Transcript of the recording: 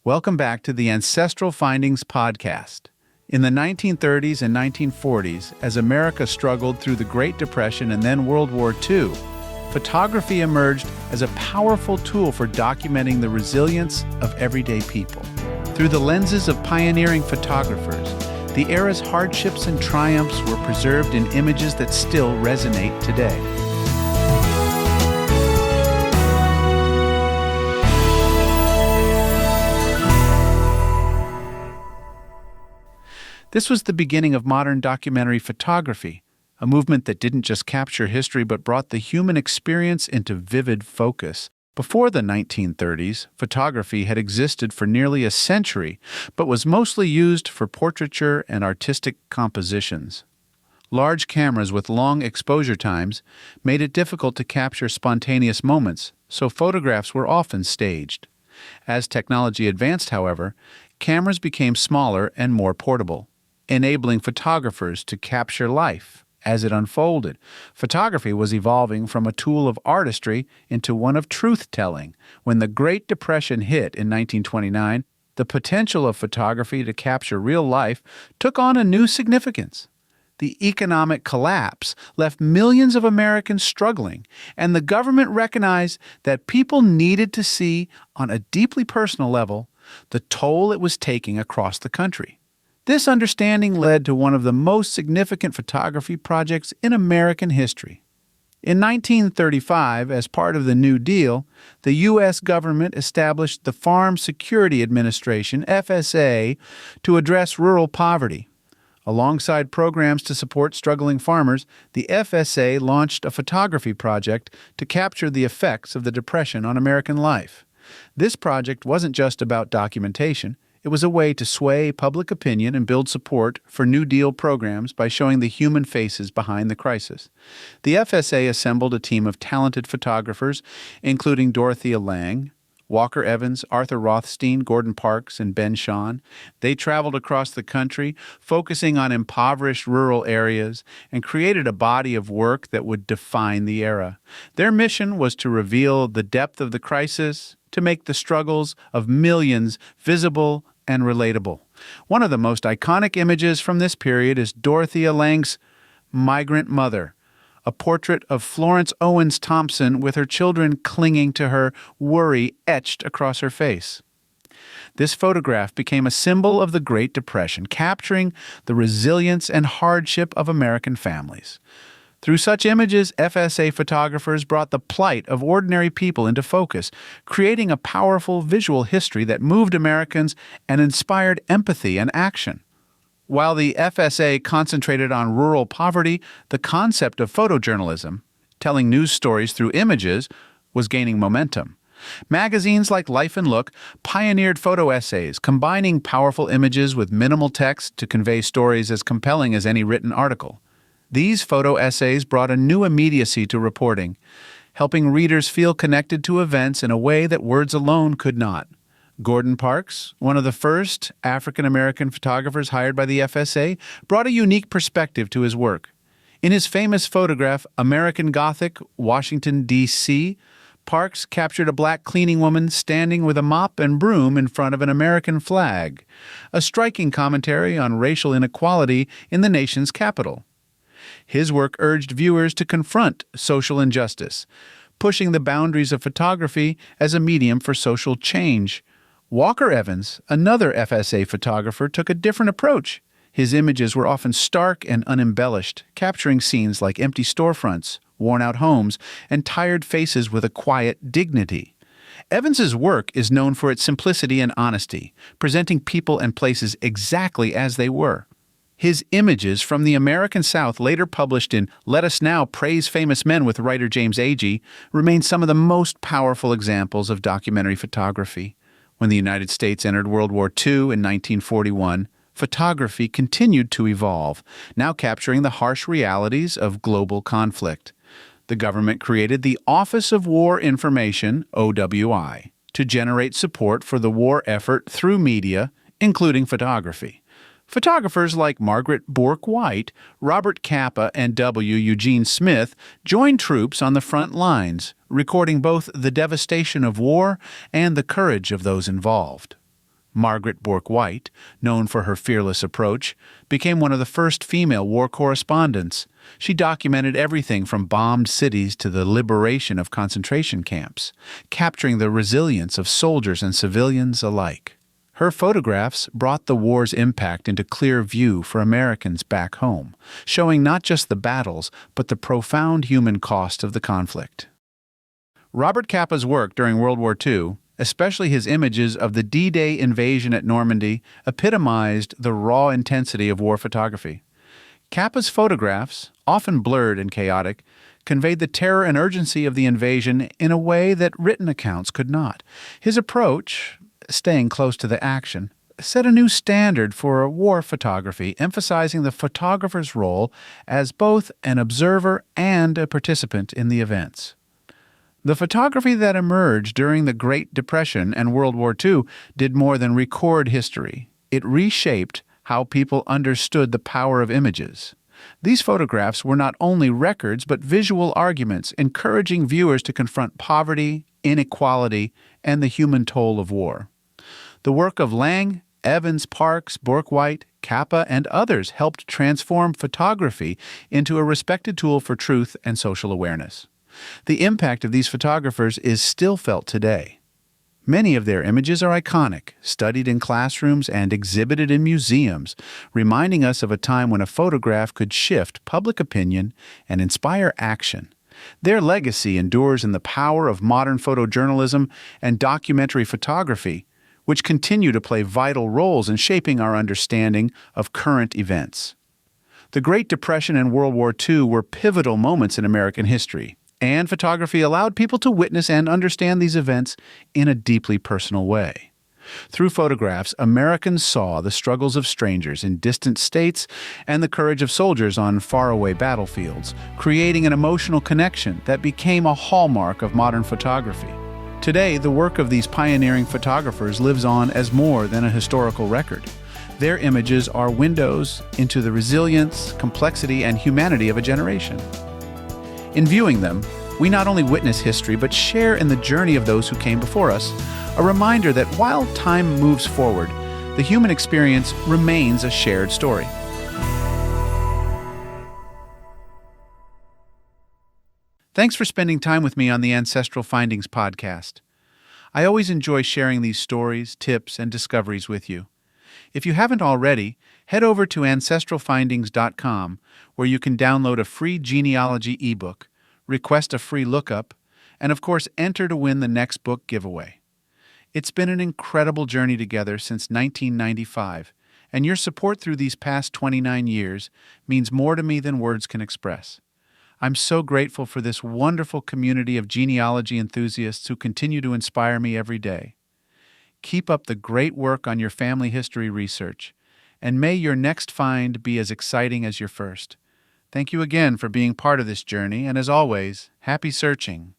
Welcome back to the Ancestral Findings podcast. In the 1930s and 1940s, as America struggled through the Great Depression and then World War II, photography emerged as a powerful tool for documenting the resilience of everyday people. Through the lenses of pioneering photographers, the era's hardships and triumphs were preserved in images that still resonate today. This was the beginning of modern documentary photography, a movement that didn't just capture history but brought the human experience into vivid focus. Before the 1930s, photography had existed for nearly a century, but was mostly used for portraiture and artistic compositions. Large cameras with long exposure times made it difficult to capture spontaneous moments, so photographs were often staged. As technology advanced, however, cameras became smaller and more portable, enabling photographers to capture life as it unfolded. Photography was evolving from a tool of artistry into one of truth-telling. When the Great Depression hit in 1929, the potential of photography to capture real life took on a new significance. The economic collapse left millions of Americans struggling, and the government recognized that people needed to see, on a deeply personal level, the toll it was taking across the country. This understanding led to one of the most significant photography projects in American history. In 1935, as part of the New Deal, the U.S. government established the Farm Security Administration, FSA, to address rural poverty. Alongside programs to support struggling farmers, the FSA launched a photography project to capture the effects of the Depression on American life. This project wasn't just about documentation. It was a way to sway public opinion and build support for New Deal programs by showing the human faces behind the crisis. The FSA assembled a team of talented photographers, including Dorothea Lange, Walker Evans, Arthur Rothstein, Gordon Parks, and Ben Shahn. They traveled across the country, focusing on impoverished rural areas, and created a body of work that would define the era. Their mission was to reveal the depth of the crisis, to make the struggles of millions visible and relatable. One of the most iconic images from this period is Dorothea Lange's Migrant Mother, a portrait of Florence Owens Thompson with her children clinging to her, worry etched across her face. This photograph became a symbol of the Great Depression, capturing the resilience and hardship of American families. Through such images, FSA photographers brought the plight of ordinary people into focus, creating a powerful visual history that moved Americans and inspired empathy and action. While the FSA concentrated on rural poverty, the concept of photojournalism, telling news stories through images, was gaining momentum. Magazines like Life and Look pioneered photo essays, combining powerful images with minimal text to convey stories as compelling as any written article. These photo essays brought a new immediacy to reporting, helping readers feel connected to events in a way that words alone could not. Gordon Parks, one of the first African-American photographers hired by the FSA, brought a unique perspective to his work. In his famous photograph, American Gothic, Washington, D.C., Parks captured a black cleaning woman standing with a mop and broom in front of an American flag, a striking commentary on racial inequality in the nation's capital. His work urged viewers to confront social injustice, pushing the boundaries of photography as a medium for social change. Walker Evans, another FSA photographer, took a different approach. His images were often stark and unembellished, capturing scenes like empty storefronts, worn-out homes, and tired faces with a quiet dignity. Evans's work is known for its simplicity and honesty, presenting people and places exactly as they were. His images from the American South, later published in Let Us Now Praise Famous Men with writer James Agee, remain some of the most powerful examples of documentary photography. When the United States entered World War II in 1941, photography continued to evolve, now capturing the harsh realities of global conflict. The government created the Office of War Information, OWI, to generate support for the war effort through media, including photography. Photographers like Margaret Bourke-White, Robert Capa, and W. Eugene Smith joined troops on the front lines, recording both the devastation of war and the courage of those involved. Margaret Bourke-White, known for her fearless approach, became one of the first female war correspondents. She documented everything from bombed cities to the liberation of concentration camps, capturing the resilience of soldiers and civilians alike. Her photographs brought the war's impact into clear view for Americans back home, showing not just the battles, but the profound human cost of the conflict. Robert Capa's work during World War II, especially his images of the D-Day invasion at Normandy, epitomized the raw intensity of war photography. Capa's photographs, often blurred and chaotic, conveyed the terror and urgency of the invasion in a way that written accounts could not. His approach, staying close to the action, set a new standard for war photography, emphasizing the photographer's role as both an observer and a participant in the events. The photography that emerged during the Great Depression and World War II did more than record history. It reshaped how people understood the power of images. These photographs were not only records but visual arguments, encouraging viewers to confront poverty, inequality, and the human toll of war. The work of Lang, Evans, Parks, Bourke-White, Capa, and others helped transform photography into a respected tool for truth and social awareness. The impact of these photographers is still felt today. Many of their images are iconic, studied in classrooms and exhibited in museums, reminding us of a time when a photograph could shift public opinion and inspire action. Their legacy endures in the power of modern photojournalism and documentary photography, which continue to play vital roles in shaping our understanding of current events. The Great Depression and World War II were pivotal moments in American history, and photography allowed people to witness and understand these events in a deeply personal way. Through photographs, Americans saw the struggles of strangers in distant states and the courage of soldiers on faraway battlefields, creating an emotional connection that became a hallmark of modern photography. Today, the work of these pioneering photographers lives on as more than a historical record. Their images are windows into the resilience, complexity, and humanity of a generation. In viewing them, we not only witness history but share in the journey of those who came before us, a reminder that while time moves forward, the human experience remains a shared story. Thanks for spending time with me on the Ancestral Findings podcast. I always enjoy sharing these stories, tips, and discoveries with you. If you haven't already, head over to ancestralfindings.com, where you can download a free genealogy ebook, request a free lookup, and of course enter to win the next book giveaway. It's been an incredible journey together since 1995, and your support through these past 29 years means more to me than words can express. I'm so grateful for this wonderful community of genealogy enthusiasts who continue to inspire me every day. Keep up the great work on your family history research, and may your next find be as exciting as your first. Thank you again for being part of this journey, and as always, happy searching.